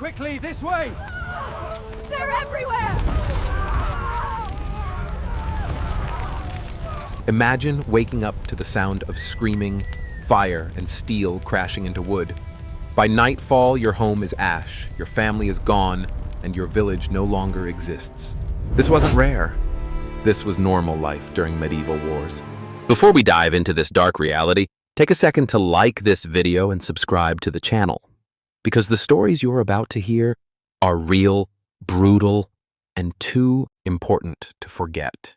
Quickly, this way! They're everywhere! Imagine waking up to the sound of screaming, fire, and steel crashing into wood. By nightfall, your home is ash, your family is gone, and your village no longer exists. This wasn't rare. This was normal life during medieval wars. Before we dive into this dark reality, take a second to like this video and subscribe to the channel, because the stories you're about to hear are real, brutal, and too important to forget.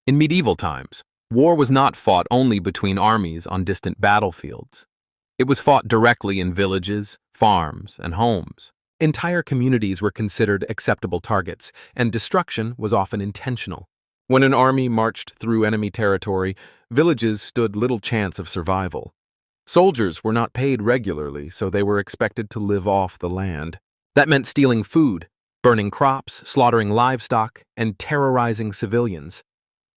In medieval times, war was not fought only between armies on distant battlefields. It was fought directly in villages, farms, and homes. Entire communities were considered acceptable targets, and destruction was often intentional. When an army marched through enemy territory, villages stood little chance of survival. Soldiers were not paid regularly, so they were expected to live off the land. That meant stealing food, burning crops, slaughtering livestock, and terrorizing civilians.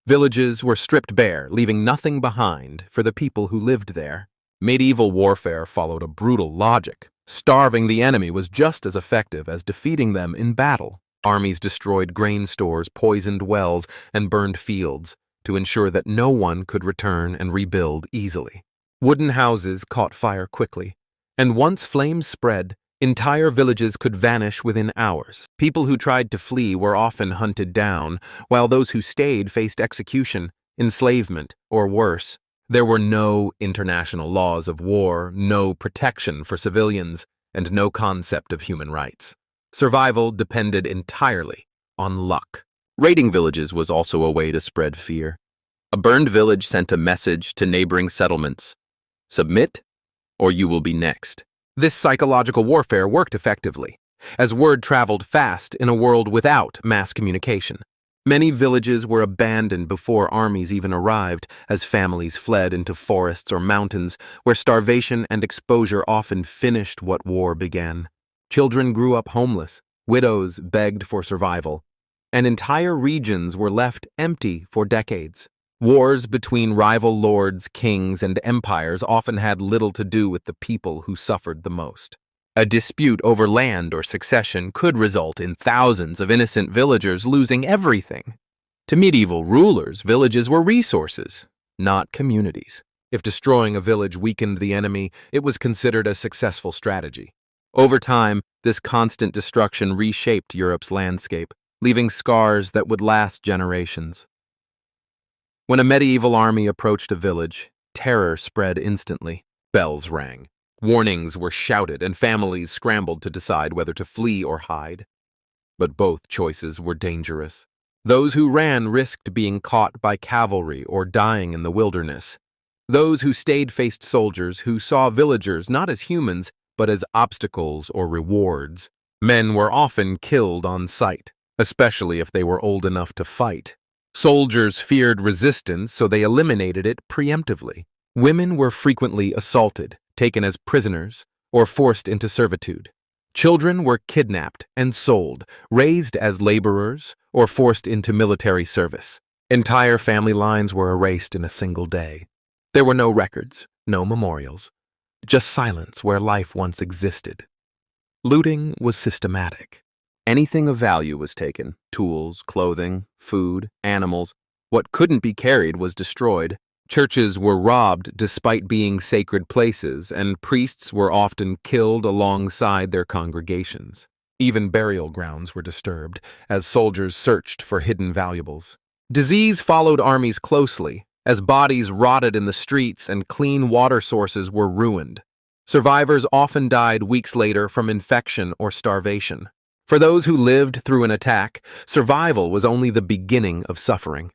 Villages were stripped bare, leaving nothing behind for the people who lived there. Medieval warfare followed a brutal logic. Starving the enemy was just as effective as defeating them in battle. Armies destroyed grain stores, poisoned wells, and burned fields to ensure that no one could return and rebuild easily. Wooden houses caught fire quickly, and once flames spread, entire villages could vanish within hours. People who tried to flee were often hunted down, while those who stayed faced execution, enslavement, or worse. There were no international laws of war, no protection for civilians, and no concept of human rights. Survival depended entirely on luck. Raiding villages was also a way to spread fear. A burned village sent a message to neighboring settlements: submit, or you will be next. This psychological warfare worked effectively, as word traveled fast in a world without mass communication. Many villages were abandoned before armies even arrived, as families fled into forests or mountains, where starvation and exposure often finished what war began. Children grew up homeless, widows begged for survival, and entire regions were left empty for decades. Wars between rival lords, kings, and empires often had little to do with the people who suffered the most. A dispute over land or succession could result in thousands of innocent villagers losing everything. To medieval rulers, villages were resources, not communities. If destroying a village weakened the enemy, it was considered a successful strategy. Over time, this constant destruction reshaped Europe's landscape, leaving scars that would last generations. When a medieval army approached a village, terror spread instantly. Bells rang. Warnings were shouted, and families scrambled to decide whether to flee or hide. But both choices were dangerous. Those who ran risked being caught by cavalry or dying in the wilderness. Those who stayed faced soldiers who saw villagers not as humans, but as obstacles or rewards. Men were often killed on sight, especially if they were old enough to fight. Soldiers feared resistance, so they eliminated it preemptively. Women were frequently assaulted, taken as prisoners, or forced into servitude. Children were kidnapped and sold, raised as laborers, or forced into military service. Entire family lines were erased in a single day. There were no records, no memorials, just silence where life once existed. Looting was systematic. Anything of value was taken: tools, clothing, food, animals. What couldn't be carried was destroyed. Churches were robbed despite being sacred places, and priests were often killed alongside their congregations. Even burial grounds were disturbed, as soldiers searched for hidden valuables. Disease followed armies closely, as bodies rotted in the streets and clean water sources were ruined. Survivors often died weeks later from infection or starvation. For those who lived through an attack, survival was only the beginning of suffering.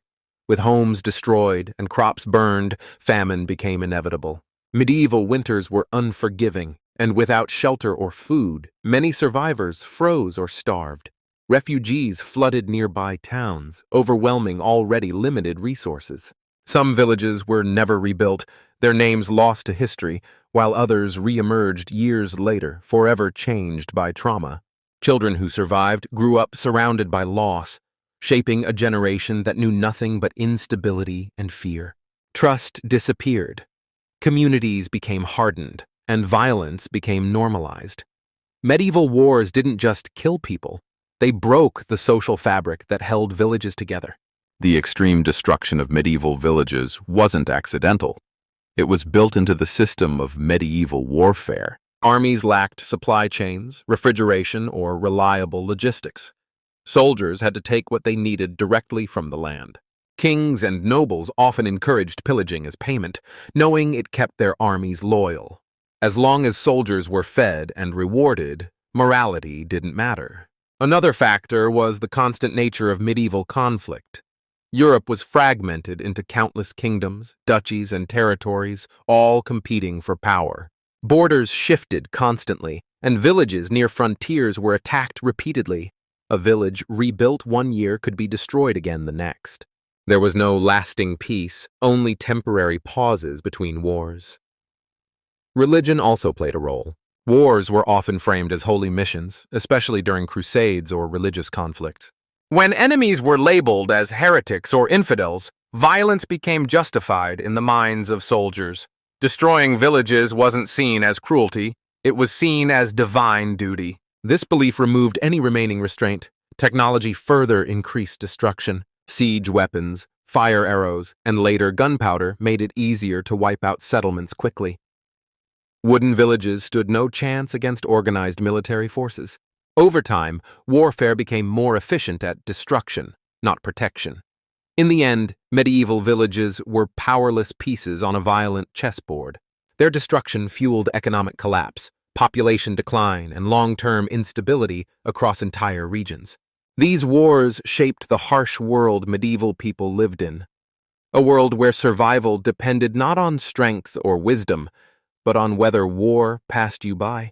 With homes destroyed and crops burned, famine became inevitable. Medieval winters were unforgiving, and without shelter or food, many survivors froze or starved. Refugees flooded nearby towns, overwhelming already limited resources. Some villages were never rebuilt, their names lost to history, while others re-emerged years later, forever changed by trauma. Children who survived grew up surrounded by loss, shaping a generation that knew nothing but instability and fear. Trust disappeared. Communities became hardened, and violence became normalized. Medieval wars didn't just kill people, they broke the social fabric that held villages together. The extreme destruction of medieval villages wasn't accidental. It was built into the system of medieval warfare. Armies lacked supply chains, refrigeration, or reliable logistics. Soldiers had to take what they needed directly from the land. Kings and nobles often encouraged pillaging as payment, knowing it kept their armies loyal. As long as soldiers were fed and rewarded, morality didn't matter. Another factor was the constant nature of medieval conflict. Europe was fragmented into countless kingdoms, duchies, and territories, all competing for power. Borders shifted constantly, and villages near frontiers were attacked repeatedly. A village rebuilt one year could be destroyed again the next. There was no lasting peace, only temporary pauses between wars. Religion also played a role. Wars were often framed as holy missions, especially during crusades or religious conflicts. When enemies were labeled as heretics or infidels, violence became justified in the minds of soldiers. Destroying villages wasn't seen as cruelty, it was seen as divine duty. This belief removed any remaining restraint. Technology further increased destruction. Siege weapons, fire arrows, and later gunpowder made it easier to wipe out settlements quickly. Wooden villages stood no chance against organized military forces. Over time, warfare became more efficient at destruction, not protection. In the end, medieval villages were powerless pieces on a violent chessboard. Their destruction fueled economic collapse, population decline, and long-term instability across entire regions. These wars shaped the harsh world medieval people lived in, a world where survival depended not on strength or wisdom, but on whether war passed you by.